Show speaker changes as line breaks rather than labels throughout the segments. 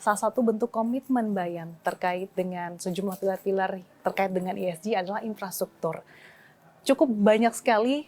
salah satu bentuk komitmen Bayan terkait dengan sejumlah pilar-pilar terkait dengan ESG adalah infrastruktur. Cukup banyak sekali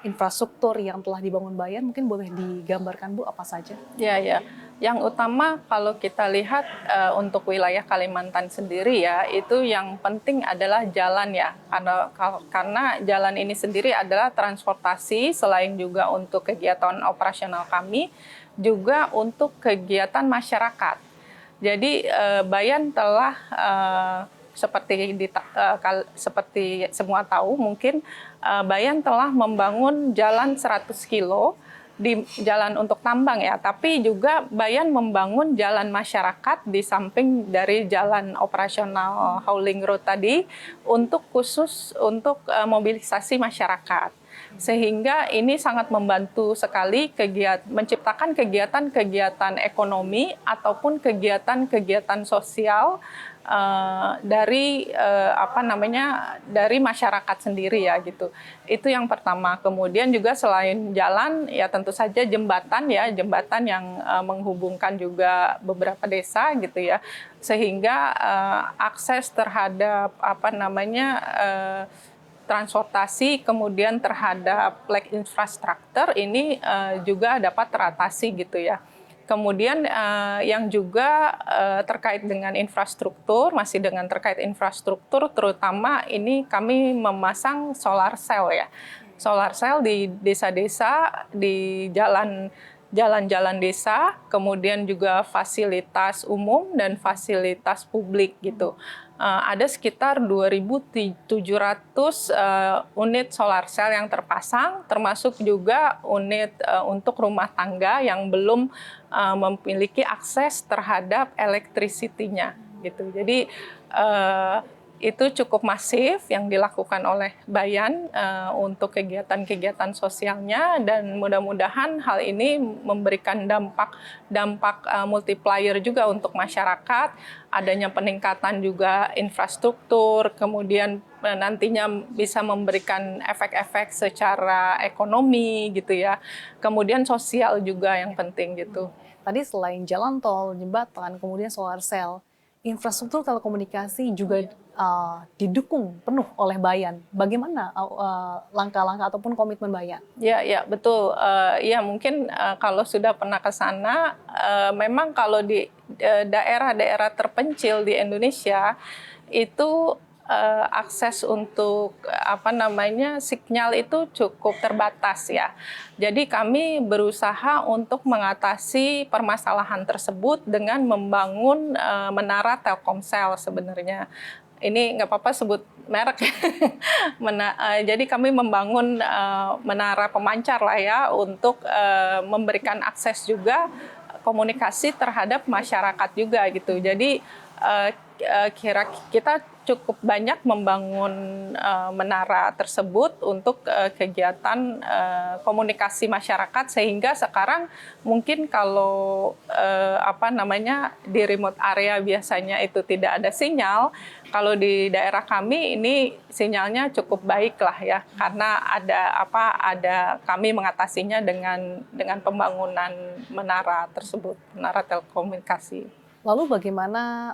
infrastruktur yang telah dibangun Bayan, mungkin boleh digambarkan Bu apa saja?
Ya, ya. Yang utama kalau kita lihat untuk wilayah Kalimantan sendiri ya, itu yang penting adalah jalan ya. Karena jalan ini sendiri adalah transportasi selain juga untuk kegiatan operasional kami, juga untuk kegiatan masyarakat. Jadi Bayan telah seperti semua tahu mungkin Bayan telah membangun jalan 100 kilo di jalan untuk tambang ya, tapi juga Bayan membangun jalan masyarakat di samping dari jalan operasional hauling road tadi untuk khusus untuk mobilisasi masyarakat. Sehingga ini sangat membantu sekali menciptakan kegiatan-kegiatan ekonomi ataupun kegiatan-kegiatan sosial dari dari masyarakat sendiri ya gitu. Itu yang pertama. Kemudian juga selain jalan ya tentu saja jembatan yang menghubungkan juga beberapa desa gitu ya. Sehingga akses terhadap transportasi kemudian terhadap infrastruktur ini juga dapat teratasi gitu ya. Kemudian yang juga terkait dengan infrastruktur, masih dengan terkait infrastruktur, terutama ini kami memasang solar cell ya. Solar cell di desa-desa, di jalan-jalan desa, kemudian juga fasilitas umum dan fasilitas publik gitu. Ada sekitar 2.700 unit solar cell yang terpasang, termasuk juga unit untuk rumah tangga yang belum memiliki akses terhadap electricity-nya gitu. Jadi itu cukup masif yang dilakukan oleh Bayan untuk kegiatan-kegiatan sosialnya, dan mudah-mudahan hal ini memberikan dampak multiplier juga untuk masyarakat, adanya peningkatan juga infrastruktur, kemudian nantinya bisa memberikan efek-efek secara ekonomi gitu ya, kemudian sosial juga yang penting gitu.
Tadi selain jalan tol, jembatan, kemudian solar cell, infrastruktur telekomunikasi juga didukung penuh oleh Bayan. Bagaimana langkah-langkah ataupun komitmen Bayan?
Ya, ya betul. Ya mungkin kalau sudah pernah ke sana, memang kalau di daerah-daerah terpencil di Indonesia itu akses untuk sinyal itu cukup terbatas ya. Jadi kami berusaha untuk mengatasi permasalahan tersebut dengan membangun menara Telkomsel sebenarnya. Ini nggak apa-apa sebut merek. Jadi kami membangun menara pemancar lah ya untuk memberikan akses juga komunikasi terhadap masyarakat juga gitu. Jadi kita cukup banyak membangun menara tersebut untuk kegiatan komunikasi masyarakat, sehingga sekarang mungkin kalau di remote area biasanya itu tidak ada sinyal, kalau di daerah kami ini sinyalnya cukup baik lah ya, karena ada kami mengatasinya dengan pembangunan menara tersebut, menara telekomunikasi.
Lalu bagaimana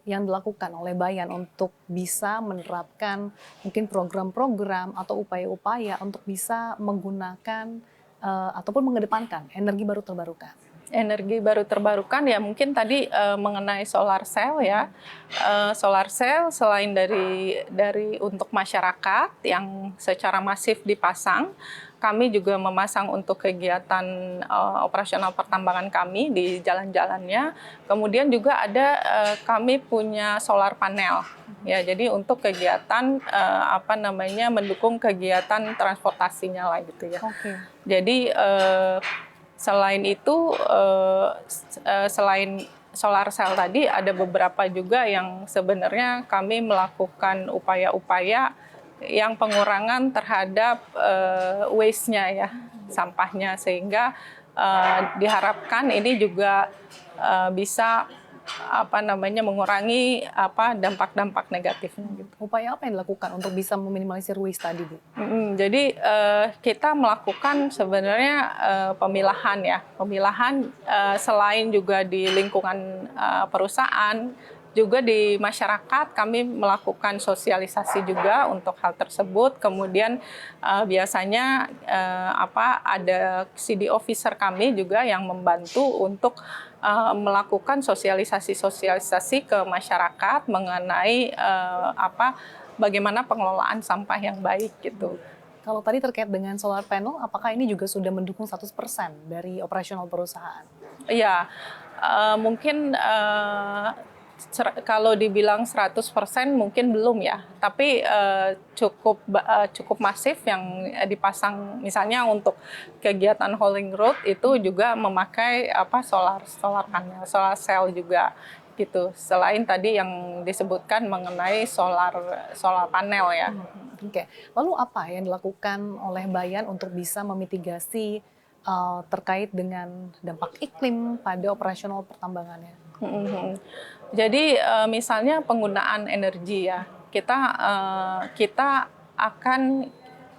yang dilakukan oleh Bayan untuk bisa menerapkan mungkin program-program atau upaya-upaya untuk bisa menggunakan ataupun mengedepankan energi baru terbarukan?
Energi baru terbarukan ya mungkin tadi mengenai solar cell ya. Solar cell selain dari untuk masyarakat yang secara masif dipasang, kami juga memasang untuk kegiatan operasional pertambangan kami di jalan-jalannya. Kemudian juga ada kami punya solar panel ya. Jadi untuk kegiatan mendukung kegiatan transportasinya lah gitu ya.
Oke.
Jadi selain itu, selain solar cell tadi, ada beberapa juga yang sebenarnya kami melakukan upaya-upaya yang pengurangan terhadap waste-nya ya, sampahnya, sehingga diharapkan ini juga bisa mengurangi dampak-dampak negatifnya gitu.
Upaya apa yang dilakukan untuk bisa meminimalisir waste tadi, Bu?
Jadi kita melakukan sebenarnya pemilahan selain juga di lingkungan perusahaan, juga di masyarakat kami melakukan sosialisasi juga untuk hal tersebut. Kemudian biasanya ada CD officer kami juga yang membantu untuk melakukan sosialisasi ke masyarakat mengenai bagaimana pengelolaan sampah yang baik gitu.
Kalau tadi terkait dengan solar panel, apakah ini juga sudah mendukung 100% dari operasional perusahaan?
Iya, mungkin kalau dibilang 100% mungkin belum ya, tapi cukup masif yang dipasang misalnya untuk kegiatan hauling road itu juga memakai solar panel, solar cell juga gitu. Selain tadi yang disebutkan mengenai solar panel ya.
Oke. Lalu apa yang dilakukan oleh Bayan untuk bisa memitigasi terkait dengan dampak iklim pada operasional pertambangannya?
Jadi misalnya penggunaan energi ya,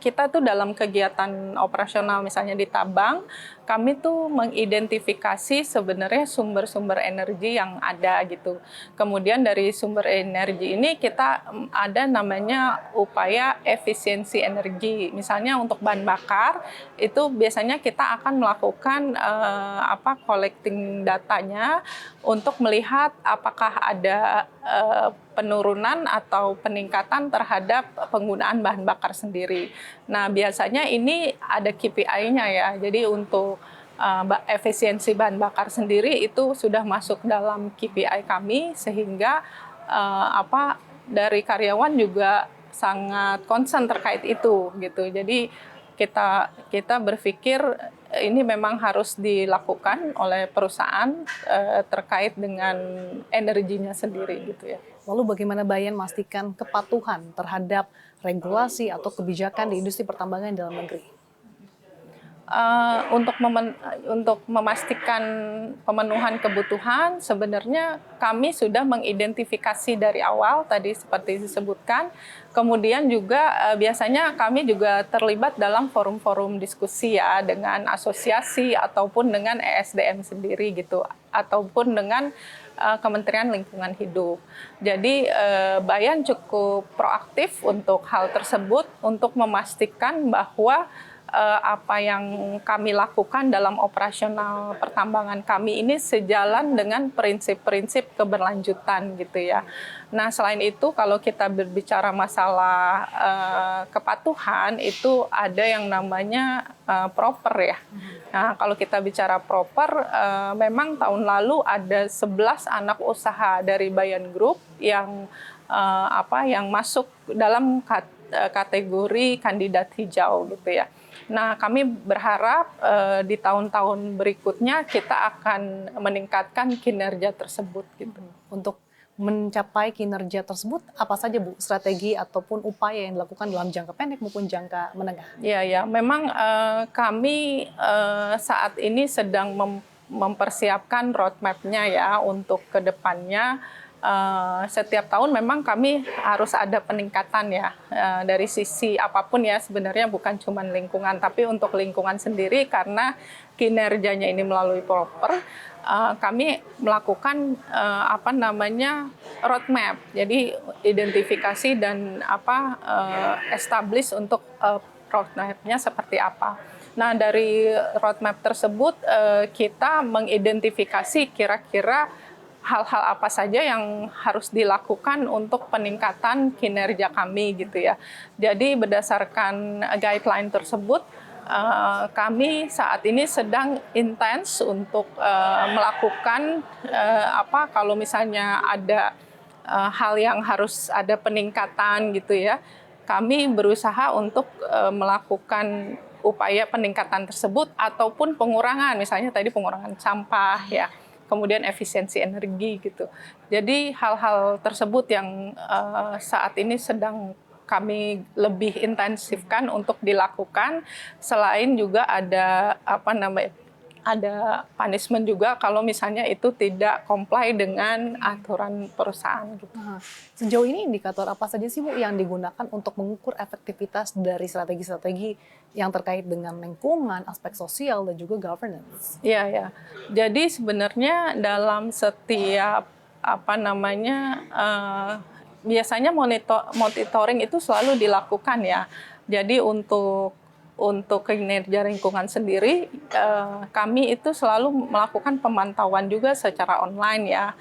kita tuh dalam kegiatan operasional misalnya di tambang, kami tuh mengidentifikasi sebenarnya sumber-sumber energi yang ada gitu. Kemudian dari sumber energi ini kita ada namanya upaya efisiensi energi. Misalnya untuk bahan bakar itu biasanya kita akan melakukan collecting datanya untuk melihat apakah ada penurunan atau peningkatan terhadap penggunaan bahan bakar sendiri. Nah, biasanya ini ada KPI-nya ya. Jadi untuk efisiensi bahan bakar sendiri itu sudah masuk dalam KPI kami sehingga dari karyawan juga sangat concern terkait itu gitu. Jadi kita berpikir ini memang harus dilakukan oleh perusahaan terkait dengan energinya sendiri gitu ya.
Lalu bagaimana Bayan memastikan kepatuhan terhadap regulasi atau kebijakan di industri pertambangan dalam negeri?
Untuk memastikan pemenuhan kebutuhan, sebenarnya kami sudah mengidentifikasi dari awal tadi seperti disebutkan. Kemudian juga biasanya kami juga terlibat dalam forum-forum diskusi ya dengan asosiasi ataupun dengan ESDM sendiri gitu, ataupun dengan Kementerian Lingkungan Hidup. Jadi Bayan cukup proaktif untuk hal tersebut untuk memastikan bahwa apa yang kami lakukan dalam operasional pertambangan kami ini sejalan dengan prinsip-prinsip keberlanjutan gitu ya. Nah, selain itu kalau kita berbicara masalah kepatuhan itu ada yang namanya proper ya. Nah, kalau kita bicara proper, memang tahun lalu ada 11 anak usaha dari Bayan Group yang yang masuk dalam kategori kandidat hijau gitu ya. Nah, kami berharap di tahun-tahun berikutnya kita akan meningkatkan kinerja tersebut gitu.
Untuk mencapai kinerja tersebut, apa saja Bu strategi ataupun upaya yang dilakukan dalam jangka pendek maupun jangka menengah?
Ya, memang kami saat ini sedang mempersiapkan roadmap-nya ya untuk ke depannya. Setiap tahun memang kami harus ada peningkatan ya dari sisi apapun ya, sebenarnya bukan cuma lingkungan, tapi untuk lingkungan sendiri karena kinerjanya ini melalui proper, kami melakukan roadmap. Jadi identifikasi dan establish untuk roadmap-nya seperti apa. Nah, dari roadmap tersebut kita mengidentifikasi kira-kira hal-hal apa saja yang harus dilakukan untuk peningkatan kinerja kami gitu ya. Jadi berdasarkan guideline tersebut, kami saat ini sedang intens untuk melakukan kalau misalnya ada hal yang harus ada peningkatan gitu ya. Kami berusaha untuk melakukan upaya peningkatan tersebut ataupun pengurangan, misalnya tadi pengurangan sampah ya. Kemudian efisiensi energi gitu. Jadi hal-hal tersebut yang saat ini sedang kami lebih intensifkan untuk dilakukan. Selain juga ada ada punishment juga kalau misalnya itu tidak comply dengan aturan perusahaan gitu.
Nah, sejauh ini indikator apa saja sih Bu yang digunakan untuk mengukur efektivitas dari strategi-strategi yang terkait dengan lingkungan, aspek sosial, dan juga governance?
Iya, ya. Jadi sebenarnya dalam setiap biasanya monitoring itu selalu dilakukan ya. Jadi untuk kinerja lingkungan sendiri, kami itu selalu melakukan pemantauan juga secara online ya,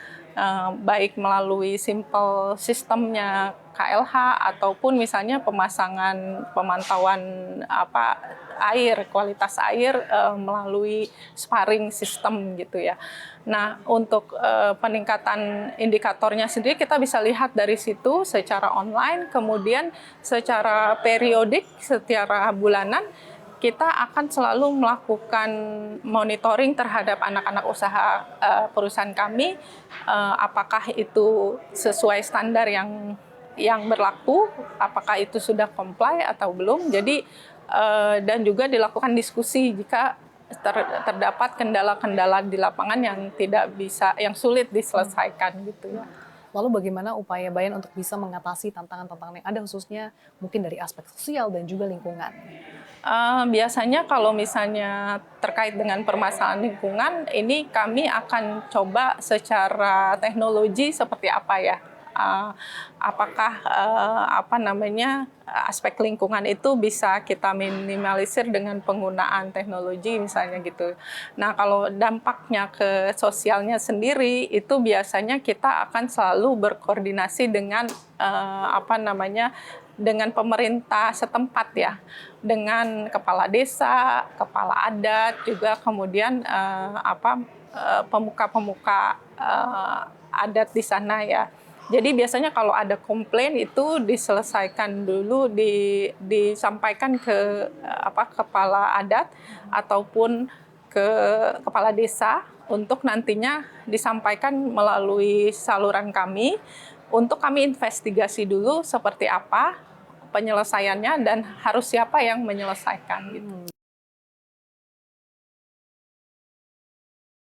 baik melalui simple sistemnya KLH ataupun misalnya pemantauan kualitas air melalui sparring system gitu ya. Nah, untuk peningkatan indikatornya sendiri kita bisa lihat dari situ secara online, kemudian secara periodik, secara bulanan, kita akan selalu melakukan monitoring terhadap anak-anak usaha perusahaan kami, apakah itu sesuai standar yang berlaku, apakah itu sudah comply atau belum. Jadi dan juga dilakukan diskusi jika terdapat kendala-kendala di lapangan yang sulit diselesaikan gitu ya.
Lalu bagaimana upaya Bayan untuk bisa mengatasi tantangan-tantangan yang ada, khususnya mungkin dari aspek sosial dan juga lingkungan?
Biasanya kalau misalnya terkait dengan permasalahan lingkungan, ini kami akan coba secara teknologi seperti apa ya. Apakah aspek lingkungan itu bisa kita minimalisir dengan penggunaan teknologi misalnya gitu. Nah, kalau dampaknya ke sosialnya sendiri itu biasanya kita akan selalu berkoordinasi dengan dengan pemerintah setempat ya, dengan kepala desa, kepala adat, juga kemudian pemuka-pemuka adat di sana ya. Jadi biasanya kalau ada komplain itu diselesaikan dulu, disampaikan ke kepala adat ataupun ke kepala desa untuk nantinya disampaikan melalui saluran kami untuk kami investigasi dulu seperti apa penyelesaiannya dan harus siapa yang menyelesaikan gitu.